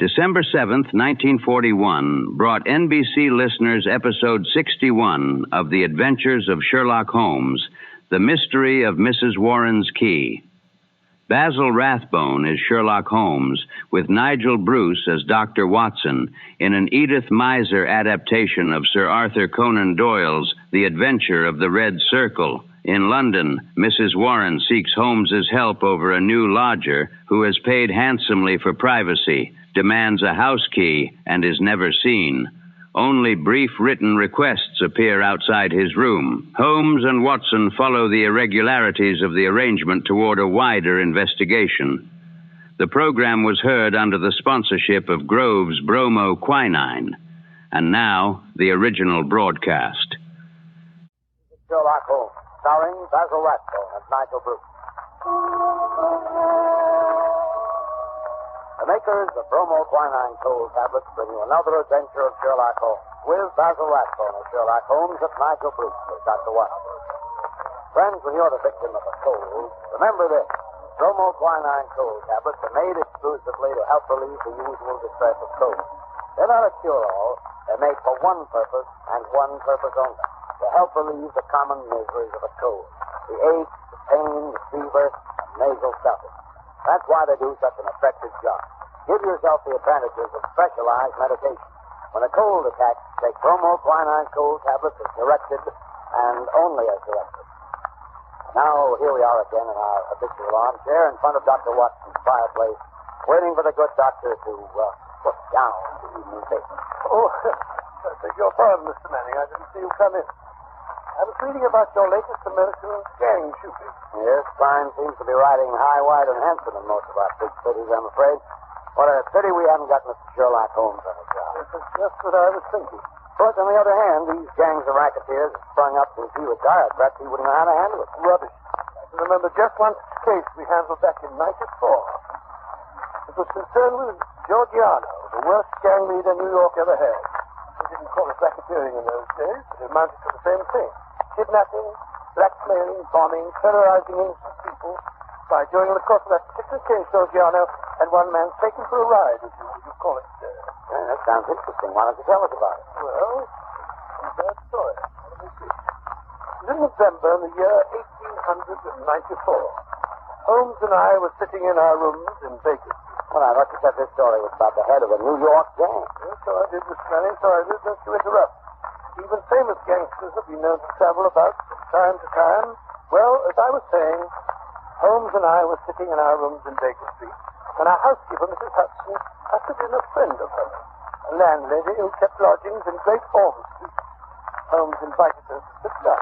December 7th, 1941, brought NBC listeners episode 61 of The Adventures of Sherlock Holmes, The Mystery of Mrs. Warren's Key. Basil Rathbone is Sherlock Holmes, with Nigel Bruce as Dr. Watson in an Edith Meiser adaptation of Sir Arthur Conan Doyle's The Adventure of the Red Circle. In London, Mrs. Warren seeks Holmes's help over a new lodger who has paid handsomely for privacy, demands a house key, and is never seen. Only brief written requests appear outside his room. Holmes and Watson follow the irregularities of the arrangement toward a wider investigation. The program was heard under the sponsorship of Grove's Bromo Quinine. And now, the original broadcast. Sherlock Holmes, starring Basil Rathbone and Nigel Bruce. The makers of Bromo Quinine Cold Tablets bring you another adventure of Sherlock Holmes, with Basil Rathbone as Sherlock Holmes and Nigel Bruce as Dr. Watson. Friends, when you're the victim of a cold, remember this. Bromo Quinine Cold Tablets are made exclusively to help relieve the usual distress of cold. They're not a cure-all. They're made for one purpose, and one purpose only, to help relieve the common miseries of a cold. The ache, the pain, the fever, and nasal stuffing. That's why they do such an effective job. Give yourself the advantages of specialized medication. When a cold attacks, take Bromo Quinine Cold Tablets as directed, and only as directed. Now, here we are again in our habitual armchair in front of Dr. Watson's fireplace, waiting for the good doctor to put down the evening paper. Oh, I beg your pardon, Mr. Manning. I didn't see you come in. I was reading about your latest American gang shooting. Yes, crime seems to be riding high, wide, and handsome in most of our big cities, I'm afraid. What a pity we haven't got Mr. Sherlock Holmes on the job. This is just what I was thinking. But on the other hand, these gangs of racketeers have sprung up since he retired. Perhaps he wouldn't know how to handle it. Rubbish. I can remember just one case we handled back in '94. It was concerned with Giorgiano, the worst gang leader New York ever had. They didn't call it racketeering in those days, but it amounted to the same thing. Kidnapping, blackmailing, bombing, terrorizing innocent people. By during the course of that particular case, Giorgiano had one man taken for a ride, as you call it. That sounds interesting. Why don't you tell us about it? Well, it's a bad story. Let me see. It was in November in the year 1894. Holmes and I were sitting in our rooms in Baker Street. Well, I thought you said this story was about the head of a New York gang. Yes, so I did, Mr. Manning. So I did, just to interrupt. Even famous gangsters have been known to travel about from time to time. Well, as I was saying, Holmes and I were sitting in our rooms in Baker Street, and our housekeeper, Mrs. Hudson, ushered in a friend of hers, a landlady who kept lodgings in Great Ormond Street. Holmes invited her to sit down.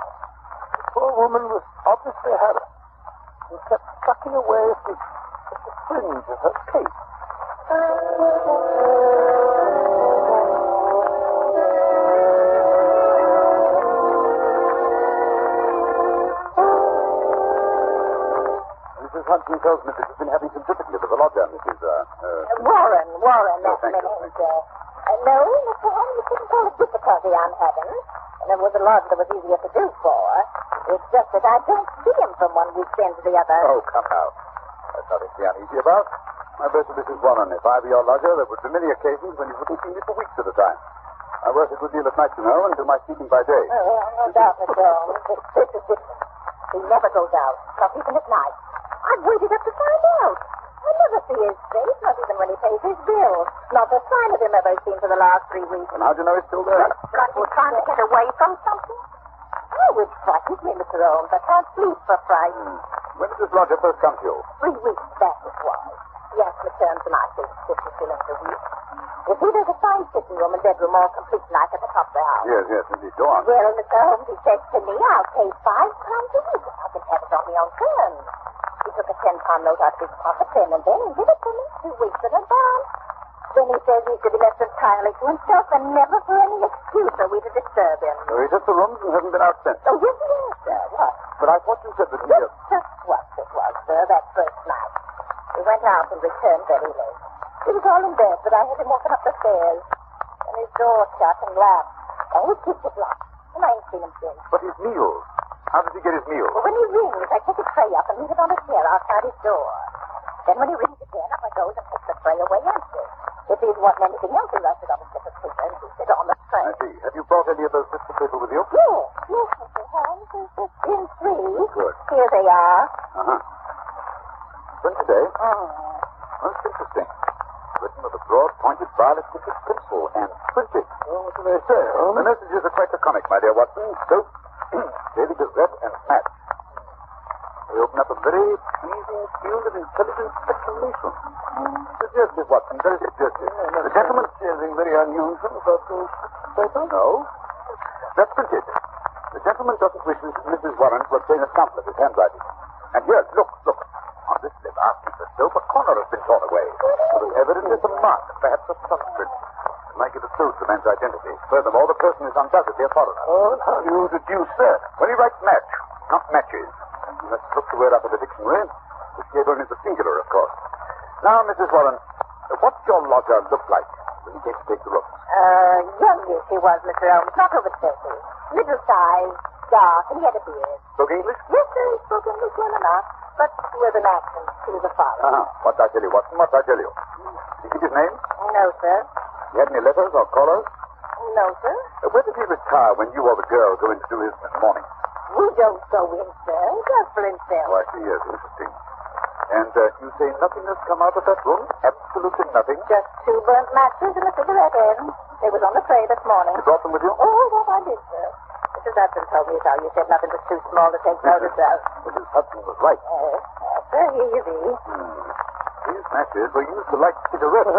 The poor woman was obviously harassed and kept sucking away at the fringe of her cape. Mrs. Hudson tells me that you've been having some difficulty with the lodger, Mrs. Warren, that's the name, sir. No, Mr. Holmes, you couldn't call it difficulty I'm having. And it was a lodger that was easier to do for. It's just that I don't see him from one weekend to the other. Oh, come now. That's nothing to be uneasy about. My best of Mrs. Warren, if I were your lodger, there would be many occasions when you wouldn't see me for weeks at a time. I work a good deal at night, you know, and do my sleeping by day. Oh, no doubt, Mr. Holmes. This is different. He never goes out, not even at night. I've waited up to find out. I never see his face, not even when he pays his bills. Not a sign of him ever seen for the last 3 weeks. And how do you know he's still there? Like he's trying to get away from something. Oh, it frightens me, Mr. Holmes. I can't sleep for fright. When did this lodger first come to you? 3 weeks back it was. He asked me terms for my 50 shillings a week. You see, there's a fine sitting room and bedroom all complete like at the top of the house. Yes, indeed. Go on. Well, Mr. Holmes, he said to me, I'll pay £5 a week if I can have it on my own terms. He took a £10 note out of his pocket then and then and gave it to me 2 weeks in advance. Then he says he's to be left entirely to himself and never for any excuse are we to disturb him. So he took the rooms and hasn't been out since? Oh, yes, he has, sir. What? But I thought you said that he... Just what it was, sir, that first night. He went out and returned very late. He was all in bed, but I heard him walking up the stairs. And his door shut and locked. And he keeps it locked. And I ain't seen him since. But his meals? How did he get his meals? Well, when he rings, I take a tray up and leave it on a chair outside his door. Then when he rings again, up I goes and take the tray away empty. If he'd want anything else, he writes it on a slip of paper and puts it on the tray. I see. Have you brought any of those bits of paper with you? Yes, Mr. Holmes. It's in three. Good. Here they are. Uh-huh. Print today? Most interesting. Written with a broad, pointed, violet-tipped pencil and printed. Well, what do they say, Holmes? The messages are quite laconic, my dear Watson. Soap, Daily Gazette, and match. They open up a very pleasing field of intelligent speculation. Suggestive, Watson, very suggestive. The gentleman... Anything very unusual about those papers? No. That's printed. The gentleman doesn't wish Mrs. Warren to obtain a sample of his handwriting. And here, look. On this slip, after the soap, a corner has been torn away. There is evidently some mark, perhaps a thumbprint. It might give a clue to the man's identity. Furthermore, the person is undoubtedly a foreigner. Oh, how do you deduce that? When he writes match, not matches. You must look the word up in the dictionary, which gave only the singular, of course. Now, Mrs. Warren, what did your lodger look like when he came to take the room? Youngish he was, Mr. Holmes. Not over 30. Middle size, dark, and he had a beard. Spoke English? Yes, sir, he spoke English well enough, but with an accent. He was a foreigner. What I tell you, Watson, what I tell you. Did you give his name? No, sir. He had any letters or callers? No, sir. Where did he retire when you or the girl go in to do his in the morning? We don't go in, sir. He does for himself. Oh, I see, yes, interesting. And you say nothing has come out of that room? Absolutely nothing? Just 2 burnt matches and a cigarette end. They was on the tray this morning. You brought them with you? Oh, yes, I did, sir. Mrs. Hudson told me so. You said nothing was too small to take notice of. Mrs. Hudson was right. Yes, sir, here you be. These matches were used to light cigarettes.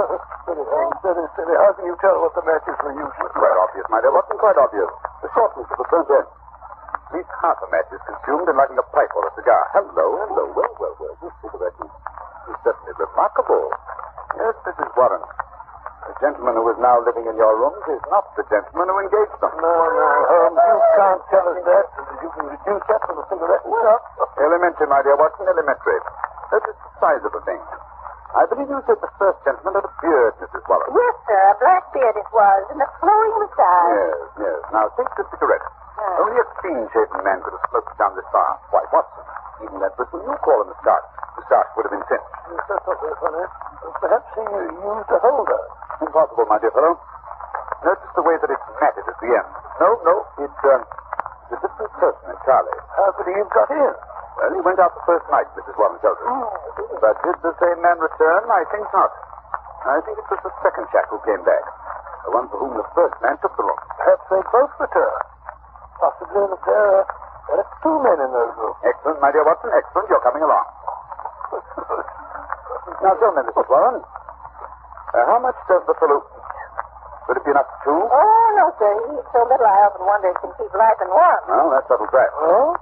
Steady. How can you tell what the matches were used for? Quite obvious, my dear. Wasn't quite obvious. The shortness of the burnt end. At least half a match is consumed in lighting a pipe or a cigar. Hello. Well. This cigarette is certainly remarkable. Yes, Mrs. Warren. The gentleman who is now living in your rooms is not the gentleman who engaged them. No, Holmes, you can't tell us that. You can deduce that from the cigarette itself. Elementary, my dear Watson, elementary. Notice the size of the thing. I believe you said the first gentleman had a beard, Mrs. Warren. Yes, sir, a black beard it was, and a flowing moustache. Yes. Now, take the cigarette. Only a clean-shaven man could have smoked down this far. Why, Watson, even that whistle you call a moustache would have been singed. That's not very funny. Perhaps he used a holder. Impossible, my dear fellow. Notice the way that it's matted at the end. No, it's a different person entirely. How could he have got in? Well, he went out the first night, Mrs. Warren tells us. But did the same man return? I think not. I think it was the second chap who came back. The one for whom the first man took the room. Perhaps they both returned. Possibly that there are 2 men in those rooms. Excellent, my dear Watson, excellent. You're coming along. Now, tell me, Mrs. Warren, how much does the fellow eat? Would it be enough for 2? Oh, no, sir. He eats so little I often wonder if he can keep life and warm. Well, that settles that. Oh?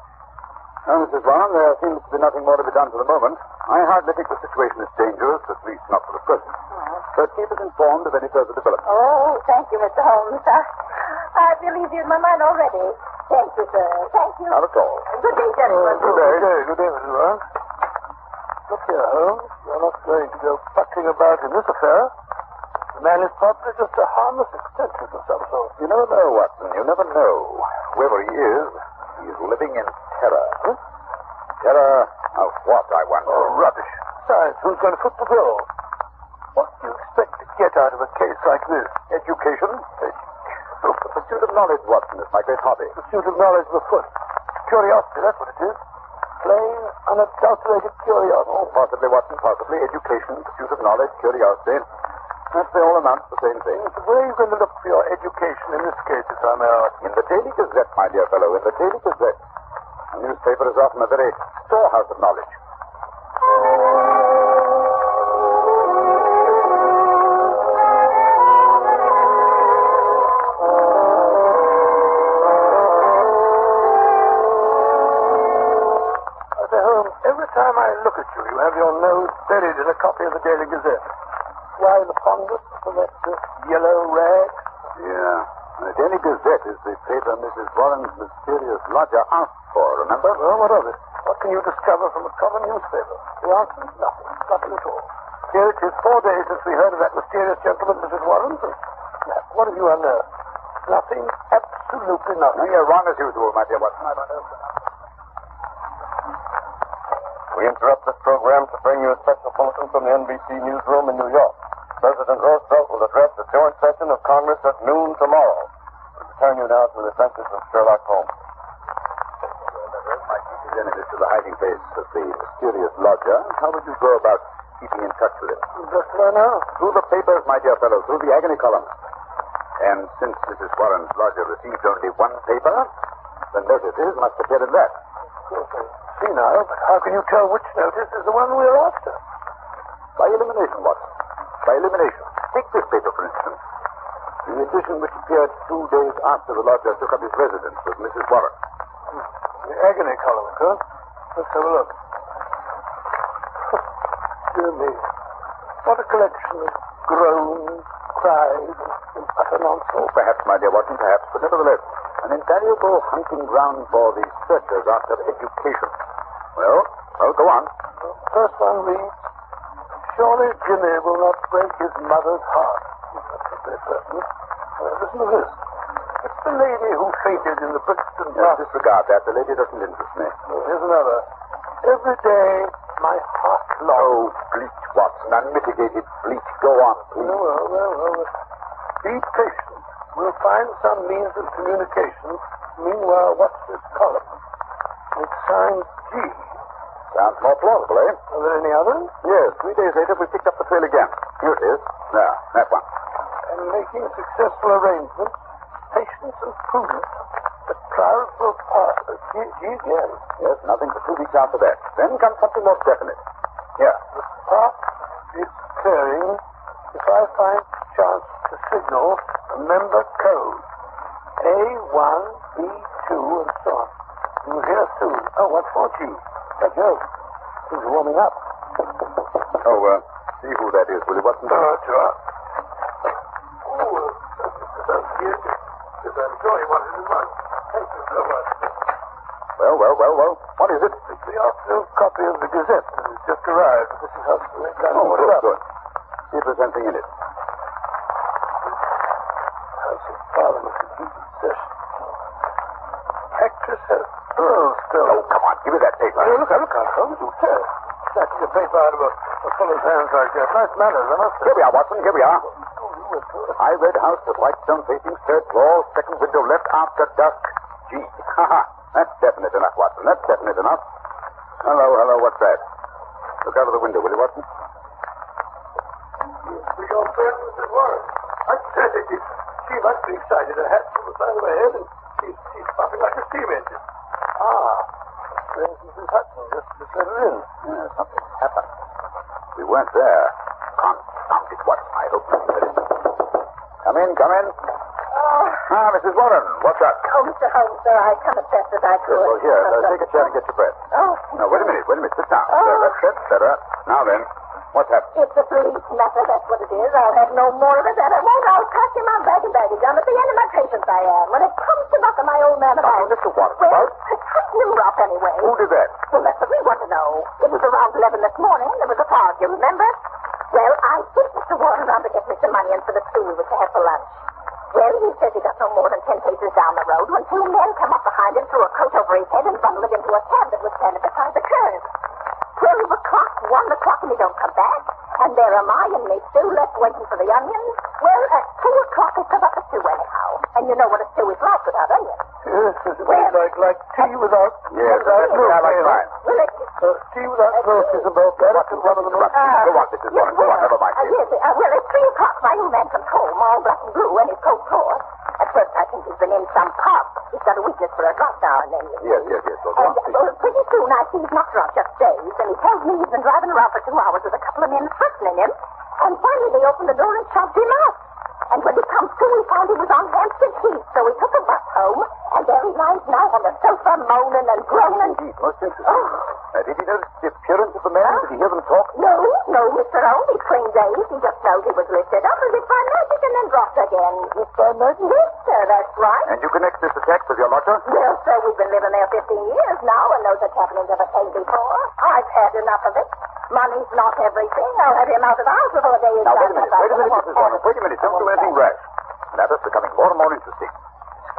Well, Mrs. Warren, there seems to be nothing more to be done for the moment. I hardly think the situation is dangerous, at least not for the present. But keep us informed of any further developments. Oh, thank you, Mr. Holmes. I feel easier in my mind already. Thank you, sir. Thank you. Not at all. Good day, gentlemen. Good day, Mrs. Warren. Look here, Holmes. You're not going to go fucking about in this affair. The man is probably just a harmless eccentric of some sort. You never know, Watson. You never know. Whoever he is living in terror. Huh? Terror of what, I wonder? Oh, rubbish. Besides, who's going to foot the bill? What do you expect to get out of a case like this? Education? The pursuit of knowledge, Watson, is my great hobby. Pursuit of knowledge of the foot. Curiosity, that's what it is. Plain, unadulterated curiosity. Oh, possibly, Watson, possibly. Education, pursuit of knowledge, curiosity. Perhaps they all amount to the same thing. Where are you going to look for your education in this case, if I may ask? In the Daily Gazette, my dear fellow, in the Daily Gazette. A newspaper is often a very storehouse of knowledge. Every time I look at you, you have your nose buried in a copy of the Daily Gazette. Why the fondness for that yellow rag? Yeah. The Daily Gazette is the paper Mrs. Warren's mysterious lodger asked for, remember? Well, what of it? What can you discover from a common newspaper? The answer is nothing. Nothing at all. Here it is 4 days since we heard of that mysterious gentleman, Mrs. Warren. What have you unearthed? Nothing. Absolutely nothing. No, you're wrong as usual, my dear Watson. I've unearthed enough. We interrupt this program to bring you a special bulletin from the NBC newsroom in New York. President Roosevelt will address the joint session of Congress at noon tomorrow. We return you now to the Adventures of Sherlock Holmes. My chief enemies to the hiding place of the mysterious lodger. How would you go about keeping in touch with him? Just right now. Through the papers, my dear fellow, through the agony columns. And since Mrs. Warren's lodger received only one paper, the notices must appear in that. See now, but how can you tell which notice is the one we're after? By elimination, Watson. By elimination. Take this paper, for instance. The edition which appeared 2 days after the lodger took up his residence with Mrs. Warren. The agony column, huh? Let's have a look. Dear me. What a collection of groans, cries, and utter nonsense. Oh, perhaps, my dear Watson, perhaps. But nevertheless, an invaluable hunting ground for the searchers after education. Well, go on. First one reads, surely Jimmy will not break his mother's heart. That's certain. Listen to this. It's the lady who fainted in the Brixton bath. Disregard that. The lady doesn't interest me. Here's another. Every day, my heart longs. Oh, bleach, Watson. Unmitigated bleach. Go on, please. Well. Be patient. We'll find some means of communication. Meanwhile, what's this column? It's signed G. Sounds more plausible, eh? Are there any others? Yes. 3 days later, we picked up the trail again. Here it is. There. That one. And making successful arrangements, patience and prudence, the clouds will pass. G again. Yes, nothing for 2 weeks after that. Then comes something more definite. Here. The park is clearing if I find chance to signal a member code. A1, B2, and so on. You'll hear soon. Oh, what for, G? That goes. Things are warming up. Oh, see who that is, will you, Watson? Sure. I'm sure you wanted to run. Thank you so much. Well. What is it? It's the afternoon copy of the Gazette that has just arrived. This is how to make that order up. Good. See if there's anything in it. House of Parliament in heated session. Actress has pearls still. Oh, come on. Give me that paper. Look out, Holmes. You tell. Snatching a paper out of a fellow's hands like that. Nice manners, I must say. Here we are, Watson. Here we are. High red house with white stone facing, third floor, second window left after dusk. G. That's definite enough, Watson. That's definite enough. Hello. What's that? Look out of the window, will you, Watson? Your friend, Mrs. Warren. I said it. She must be excited. Her hat's on the side of her head, and she's puffing like a steam engine. There's Mrs. Hudson. Just let her in. Yeah, something happened. We weren't there. Confound it, Watson. I hope nothing did it. Come in. Mrs. Warren, what's up? Oh, Mr. Holmes, sir, I come as fast as I could. Well, here, take a chair and get your breath. Oh. No, wait a minute. Sit down. Oh. That's better. Now then, what's happened? It's a police matter, that's what it is. I'll have no more of it, and I won't. I'll pass you my bag and baggage. I'm at the end of my patience, I am. When it comes to knocking my old man about... Mr. Watson, well, tighten him up anyway. Who did that? Well, that's what we want to know. It was around 11 this morning. There was a fog, you remember? Well, I sent Mr. Warren around to get me some money in for the tea we were to have for lunch. Well, he says he got no more than 10 paces down the road when 2 men come up behind him, threw a coat over his head, and bundled him into a cab that was standing beside the curb. 12 o'clock, 1 o'clock, and he don't come back. And there am I and me stew left waiting for the onions. Well, at 2 o'clock, he come up a stew anyhow. And you know what a stew is like without onions. Yes, like tea without... Yes, that's milk. like mine. Well, tea without milk is about that. It's one of the most... Go on, Mrs. Warren. Go on, never mind. Yes, well, at 3 o'clock, my old man comes home, all black and blue, and his coat tore. At first, I think he's been in some pub. He's got a weakness for a drop now and then. Yes. Go on. And pretty soon, I see he's not drunk, just dazed, and he tells me he's been driving around for 2 hours with a couple of men threatening him. And finally, they opened the door and shoved him out. And when he comes to, he found he was on Hampstead Heath, so he took a bus home, and there he lies now on the sofa, moaning and groaning. Indeed, most interesting. Did he notice the appearance of the man? Did he hear them talk? No, Mr. Holmes. He clean dazed. He just knows he was lifted up as if by magic and then dropped again. If by magic? Yes, sir, that's right. And you connect this attack with your lodger? Well, sir, we've been living there 15 years now, and those such happenings ever came before. I've had enough of it. Money's not everything. I'll have him out of the house before the day is Now, done. wait a minute, Mrs. Warren. Wait a minute. Don't do anything rash. Matters becoming more and more interesting.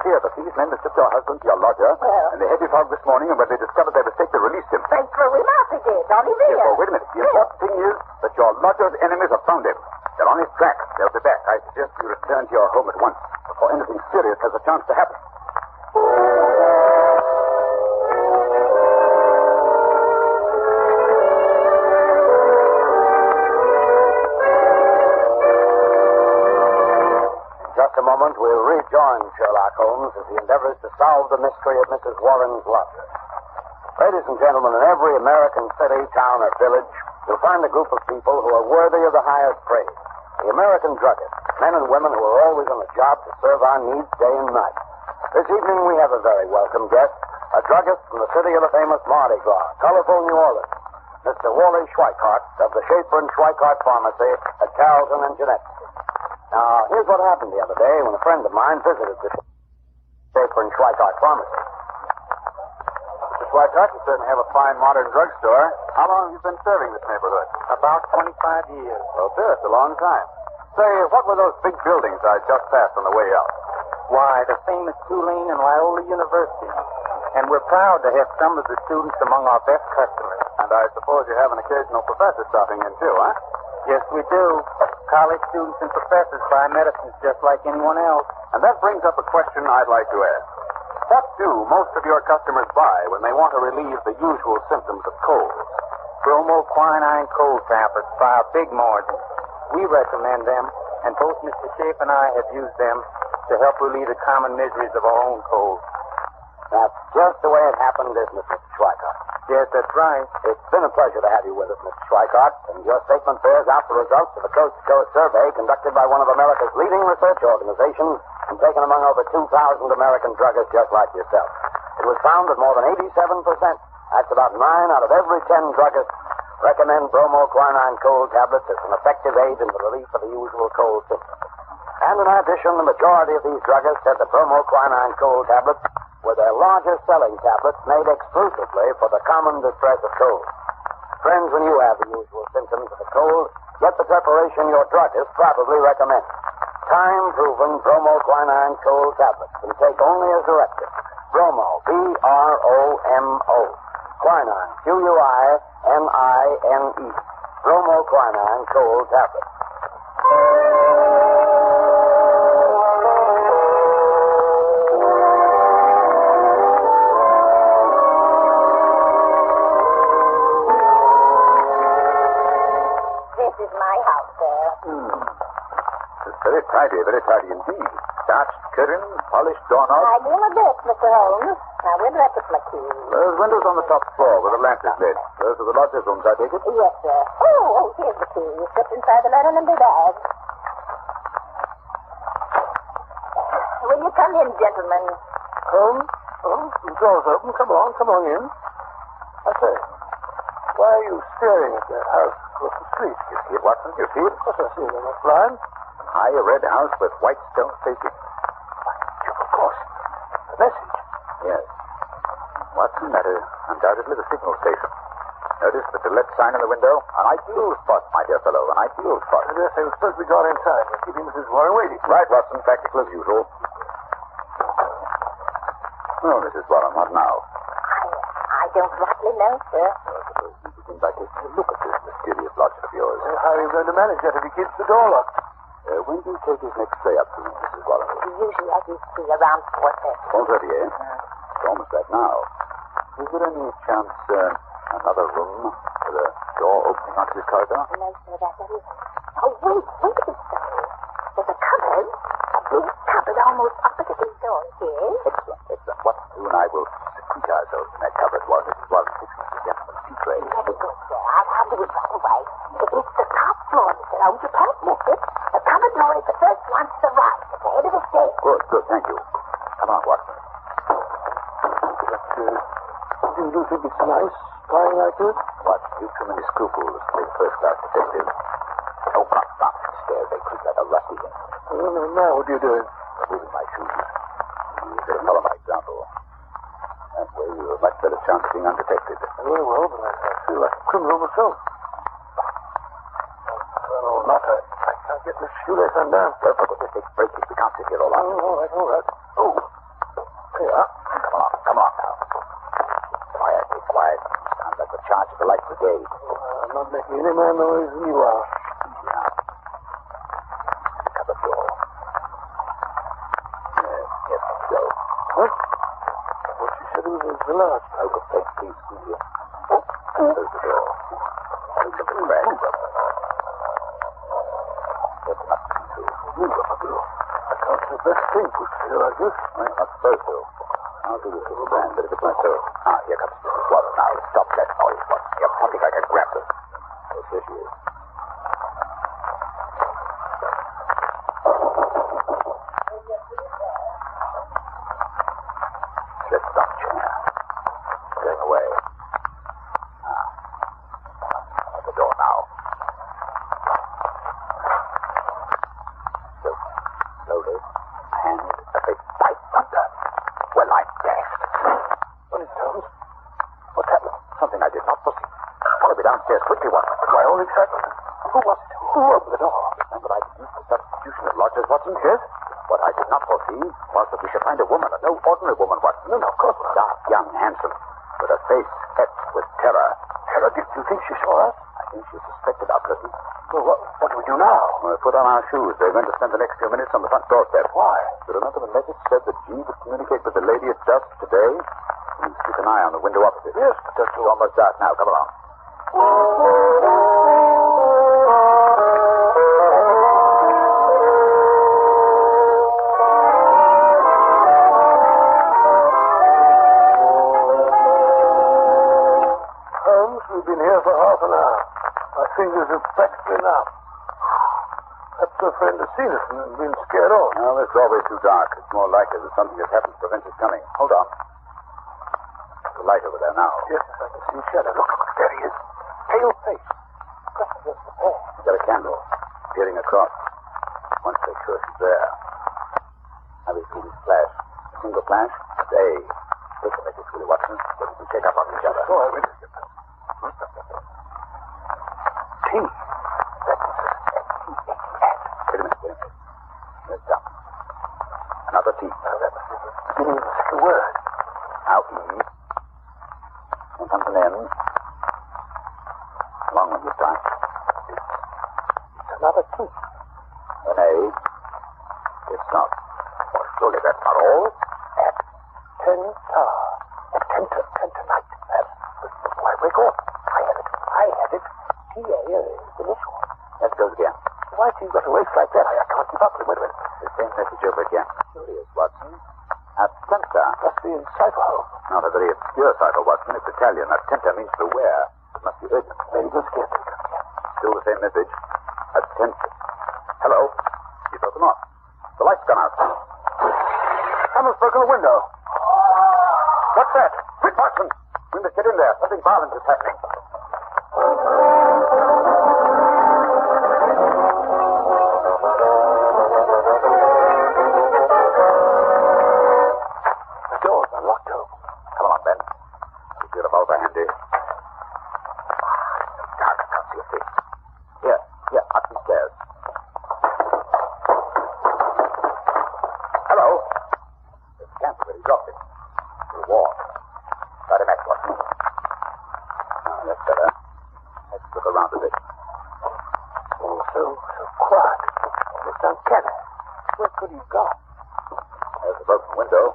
Here, the thieves men that took your husband to your lodger, and they had you found this morning, and when they discovered their mistake, they released him. They threw him out again, on his ear. Yes, well, wait a minute. The important thing is that your lodger's enemies have found him. They're on his track. They'll be back. I suggest you return to your home at once before anything serious has a chance to happen. Just a moment, we'll rejoin Sherlock Holmes as he endeavors to solve the mystery of Mrs. Warren's lodger. Ladies and gentlemen, in every American city, town, or village, you'll find a group of people who are worthy of the highest praise. The American druggists, men and women who are always on the job to serve our needs day and night. This evening, we have a very welcome guest, a druggist from the city of the famous Mardi Gras, colorful New Orleans, Mr. Wally Schweikart of the Schaefer and Schweikart Pharmacy at Carrollton and Jeanette. Now, here's what happened the other day when a friend of mine visited the Schaefer and Schweikart Pharmacy. Mr. Schweikart, you certainly have a fine modern drugstore. How long have you been serving this neighborhood? About 25 years. Well, sir, it's a long time. Say, what were those big buildings I just passed on the way out? Why, the famous Tulane and Loyola University. And we're proud to have some of the students among our best customers. And I suppose you have an occasional professor stopping in, too, huh? Yes, we do. College students and professors buy medicines just like anyone else. And that brings up a question I'd like to ask. What do most of your customers buy when they want to relieve the usual symptoms of cold? Bromoquinine cold tablets by a big margin. We recommend them, and both Mr. Schaefer and I have used them to help relieve the common miseries of our own cold. That's just the way it happened, isn't it, Mr. Schweikart? Yes, that's right. It's been a pleasure to have you with us, Mr. Schweikart, and your statement bears out the results of a coast-to-coast survey conducted by one of America's leading research organizations and taken among over 2,000 American druggists just like yourself. It was found that more than 87%, that's about 9 out of every 10 druggists, recommend bromoquinine cold tablets as an effective aid in the relief of the usual cold symptoms. And in addition, the majority of these druggists said that bromoquinine cold tablets were their largest selling tablets made exclusively for the common distress of cold. Friends, when you have the usual symptoms of a cold, get the preparation your druggist probably recommends. Time-proven bromoquinine cold tablets can take only as directed. Bromo, B-R-O-M-O. Quinine, Q-U-I-N-I-N-E. Bromoquinine cold tablets. This is my house, sir. It's very tidy indeed. Starched curtains, polished doorknobs. I do my best, Mr. Holmes. Now, we'll direct my key. Those windows on the top floor where the lamp is lit. Those are the lodger's rooms, I take it? Yes, sir. Oh, here's the key. You slipped inside the letter and the bag. Will you come in, gentlemen? Holmes? Oh, the door's open. Come on in. I say, why are you staring at that house across the street? You see it, Watson? You see it? Of course I see it. I'm not blind. High red house with white stone facing. Of course. The message. Yes. Watson, that is undoubtedly the signal station. Notice the to let sign in the window? An ideal spot, my dear fellow. An ideal spot. I dare say we're supposed to be gone inside. We're keeping Mrs. Warren waiting. Right, Watson. Practical as usual. No, Mrs. Warren, not now. I don't rightly know, sir. You begin by taking a look at this mysterious lodger of yours. How are you going to manage that if he keeps the door locked? When do you take his next stay up to, Mrs. Warren? He usually has his key around 4:30. 4:30, eh? It's almost that now. Is there any chance, another room with a door opening onto this corridor? No, sir, that is. Oh, wait a bit, sir. There's a cupboard. A big cupboard almost opposite his door. Yes? Excellent. What you and I will secrete ourselves in that cupboard while Mrs. Warren fixes the gentleman's tea tray. Very good, sir. I'll do it right away. It's the top floor, Mr. Holmes. You can't miss it. The cupboard door is the first one to the right, at the head of the stairs. Good, thank you. Come on, Watson. Do you think it's nice lying like this? What? You've too many scruples to play first-class detective. Oh, come on. Stairs, they creak like a rusty one. Now what are you doing? Moving my shoes. You better follow my example. That way you'll have a much better chance of being undetected. Very well, but I feel like a criminal myself. Oh, not I can't get this shoelace undone. Well, for goodness sake, break it. We can't sit here all night. All right. Oh, Yeah. Come on now. Quiet, be quiet. Sounds like the charge of the light brigade. I'm not making any more noise than you are. The cupboard door. Yes, so. What? What you said was the last. Poke a fake piece, will you? Close the door. Look at the crack. That's not true. I can't do the best thing put together like this. I'm not supposed to. I'll do this little brand bit of it myself. Ah, here comes Mrs. Watson. Now, stop that noise, Watson. You're pumping like a grabber. Yes, here she is. Let's stop, chair. Going away. At the door now. So, slowly, hand a big pipe under. Well, I gasped. What is Holmes? What's happened? Something I did not foresee. Follow me downstairs quickly, Watson. My own excitement. Who was it? Who opened the door? Remember I deduced the substitution of lodgers, Watson? Yes. What I did not foresee was that we should find a woman, no ordinary woman, Watson. No, of course not. Dark, young, handsome, with a face etched with terror. Terror? Do you think she saw us? I think she suspected our presence. Well, what do we do now? We'll put on our shoes. We're going to spend the next few minutes on the front doorstep. Why? You remember the message said that G would communicate with the lady at dusk today? Please keep an eye on the window opposite. Yes, but that's all. Almost dark now. Come along. Holmes, we've been here for half an hour. My fingers are practically numb. Perhaps your friend has seen us and been scared off. Well, it's always too dark. It's more likely that something has happened to prevent us coming. Hold on. The light over there now. Yes, I can see shadow. Look, there he is. Pale face. Just the pair. He's got a candle peering across. Once they're sure she's there. Now we see this flash. A single flash. Say, take a message, Willie Watson, so we can check up on each other. Oh, I read it. T. Wait a minute. There's down. Another T. That's the beginning of the second word. Now E. And comes an N. Long one this time. It's another T. An A. It's not. Oh, surely that's not all. At Tenta. At Tenta night. That's why I wake up. I had it. T-A is the initial. Let's go again. Why do you got to waste like that? I can't keep up with it. Wait a minute. The same message over again. Curious, Watson. Attenta. Must be in cipher hole. Not a very obscure cipher, Watson. It's Italian. Attenta means beware. It must be urgent. Maybe just get it. Still the same message. Attenta. Hello. You got them off. The light's gone out. Someone's broken the window. What's that? Quick, Watson. We must get in there. Something violent is happening. The door's unlocked, Holmes. Come on, Ben. Keep your revolver handy. Dark, I can't see a face. Here, up these stairs. Hello. There's a camp where he dropped it. It's warm. Got him at Watson. That's better. Let's look around a bit. Oh, so quiet. It's uncanny. Where could he have gone? There's a broken window.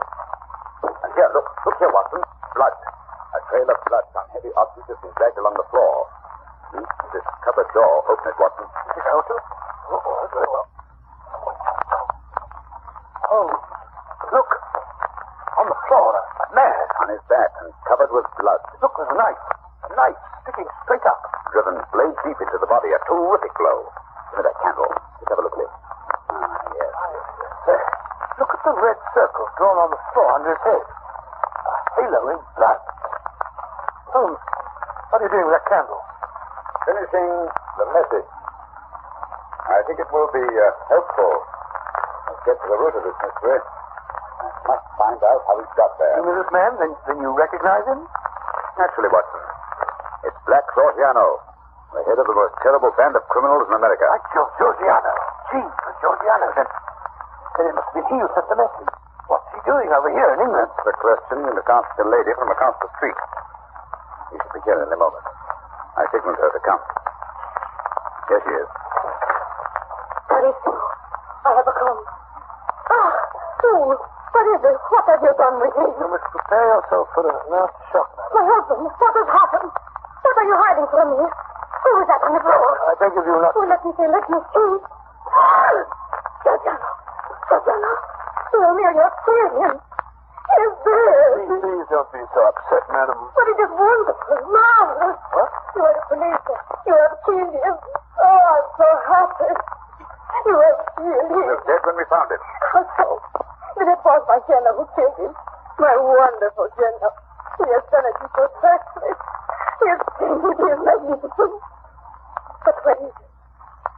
And here, look here, Watson. Blood. A trail of blood. Some heavy object has been dragged along the floor. Use this cupboard door. Open it, Watson. Is it out? Oh, very well. Oh, look. On the floor, a man. On his back and covered with blood. Look, there's a knife. A knife sticking straight up. Driven blade deep into the body. A terrific blow. Give me that candle. Let's have a look at it. Yes. There. Look at the red circle drawn on the floor under his head. A halo in blood. Holmes, what are you doing with that candle? Finishing the message. I think it will be helpful. Let's get to the root of this mystery. I must find out how he got there. You mean this man? Then you recognize him? Naturally, Watson. It's Black Georgiano, the head of the most terrible band of criminals in America. Like Georgiano. Gee, Georgiano. Then it must be he who sent the message. What's she doing over here in England? That's the question across the lady from across the street. She should be here in a moment. I signaled her to come. Here she is. Very soon. I have a comb. Ah, Sue, what is it? What have you done with me? You must prepare yourself for a nasty shock, madam. My husband, what has happened? What are you hiding from me? Who is that on the floor? I beg of you not... Oh, let me see. Georgiana. Romeo, you're seeing him. He's there. Please don't be so upset, madam. But it is wonderful, marvelous. What? You are the police. You have killed him. Oh, I'm so happy. You have killed him. He was dead when we found him. How so? Then it was my Jenna who killed him. My wonderful Jenna. He has done it perfectly. He has painted him magnificent. But when is it?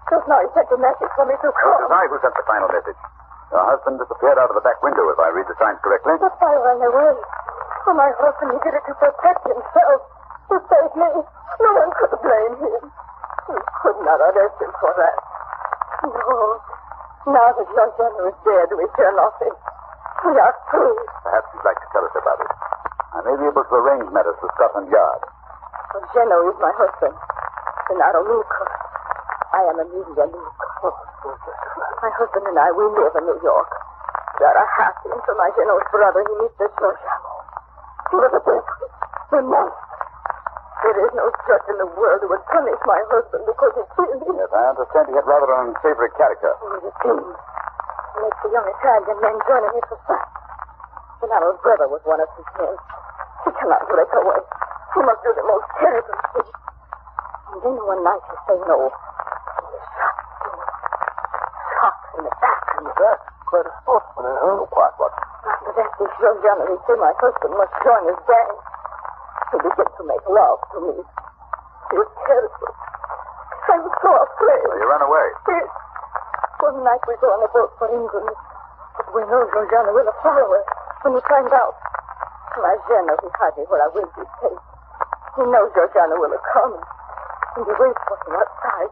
Just now he sent a message for me to It call. was I who sent the final message. Your husband disappeared out of the back window, if I read the signs correctly. But I ran away. For my husband, he did it to protect himself. To save me. No one could blame him. You could not arrest him for that. No. Now that your Jenna is dead, we care nothing. We are free. Perhaps you'd like to tell us about it. I may be able to arrange matters with Scotland Yard. But Jenna is my husband. Gennaro Luca. I am Amelia Luca. My husband and I, we live in New York. We are happy until my Geno's brother, he meets this Georgiano. He was a devil. A monster. There is no judge in the world who would punish my husband because he killed him. Yes, I understand he had rather an unsavory character. He was a king. He makes the young Italian men join him for fun. Gennaro's brother was one of his men. He cannot break away. He must do the most terrible thing. And then one night he say no. He was shot. Shot in the back. In the back? Quite a sportsman, huh? Quite what? After that, this young Johnny, he say my husband must join his gang. He began to make love to me. He was terrible. I was so afraid. So you ran away? Yes. One night we go on a boat for England. But we know Georgiana will follow us when we find out. My Jenna, he hide me where I will be safe. He knows Georgiana will come. And he waits for him outside.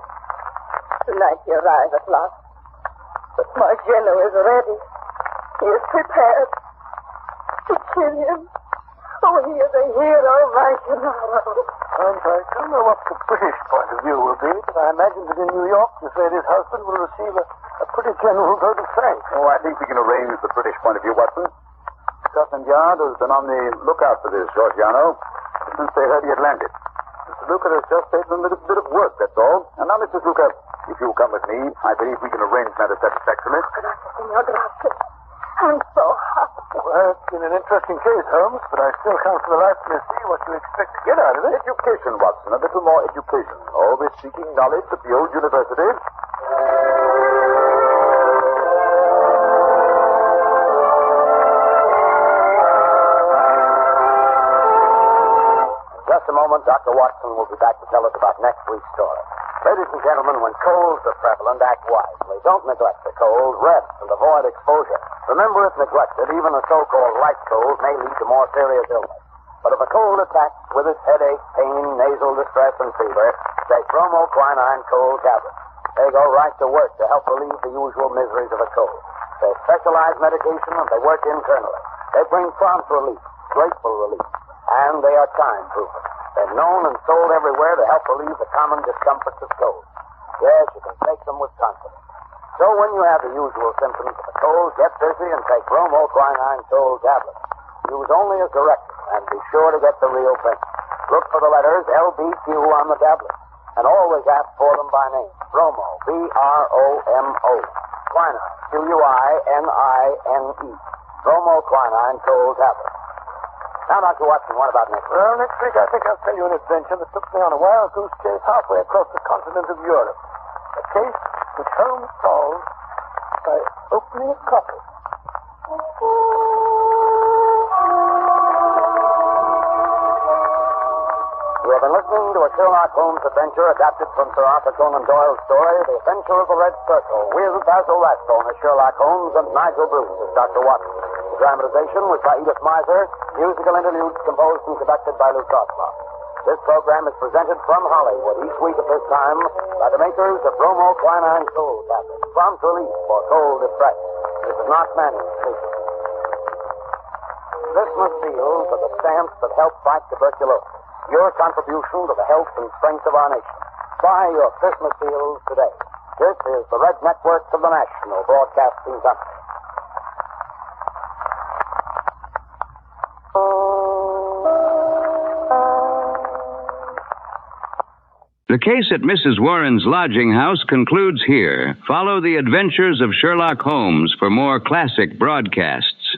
Tonight he arrives at last. But my Jenna is ready. He is prepared to kill him. Oh, he is a hero, my Gennaro. I don't know what the British point of view will be, but I imagine that in New York, this lady's husband will receive a pretty general vote of thanks. Oh, I think we can arrange the British point of view, Watson. Scotland Yard has been on the lookout for this Georgiano since they heard he had landed. Mr. Luca has just taken a little bit of work, that's all. And now, Mrs. Luca, if you'll come with me, I believe we can arrange matters satisfactorily. Gracias, senor, gracias. I'm so happy. Well, it's been an interesting case, Holmes, but I still can't for the life of me see what you expect to get out of it. Education, Watson, a little more education. Always seeking knowledge at the old university. In just a moment, Dr. Watson will be back to tell us about next week's story. Ladies and gentlemen, when colds are prevalent, act wisely. Don't neglect the cold. Rest and avoid exposure. Remember, if neglected, even a so-called light cold may lead to more serious illness. But if a cold attacks with its headache, pain, nasal distress, and fever, take bromoquinine cold tablets. They go right to work to help relieve the usual miseries of a cold. They're specialized medication and they work internally. They bring prompt relief, grateful relief, and they are time-proven. They're known and sold everywhere to help relieve the common discomforts of cold. Yes, you can take them with confidence. So when you have the usual symptoms of a cold, get busy and take bromoquinine cold tablets. Use only as directed, and be sure to get the real thing. Look for the letters LBQ on the tablet, and always ask for them by name. Bromo, B-R-O-M-O. Quinine, Q-U-I-N-I-N-E. Bromoquinine cold tablets. Now, Dr. Watson, what about next week? Well, next week I think I'll tell you an adventure that took me on a wild goose chase halfway across the continent of Europe. A case which Holmes solved by opening a copy. You have been listening to a Sherlock Holmes adventure adapted from Sir Arthur Conan Doyle's story, The Adventure of the Red Circle, with Basil Rathbone as Sherlock Holmes and Nigel Bruce as Dr. Watson. The dramatization was by Edith Meiser, musical interludes composed and conducted by Lou Tosloff. This program is presented from Hollywood each week at this time by the makers of bromoquinine cold tablets, prompt relief for cold distress. This is not Manning speaking. Christmas seals are the stamps that help fight tuberculosis. Your contribution to the health and strength of our nation. Buy your Christmas seals today. This is the Red Network of the National Broadcasting Company. The case at Mrs. Warren's lodging house concludes here. Follow the adventures of Sherlock Holmes for more classic broadcasts.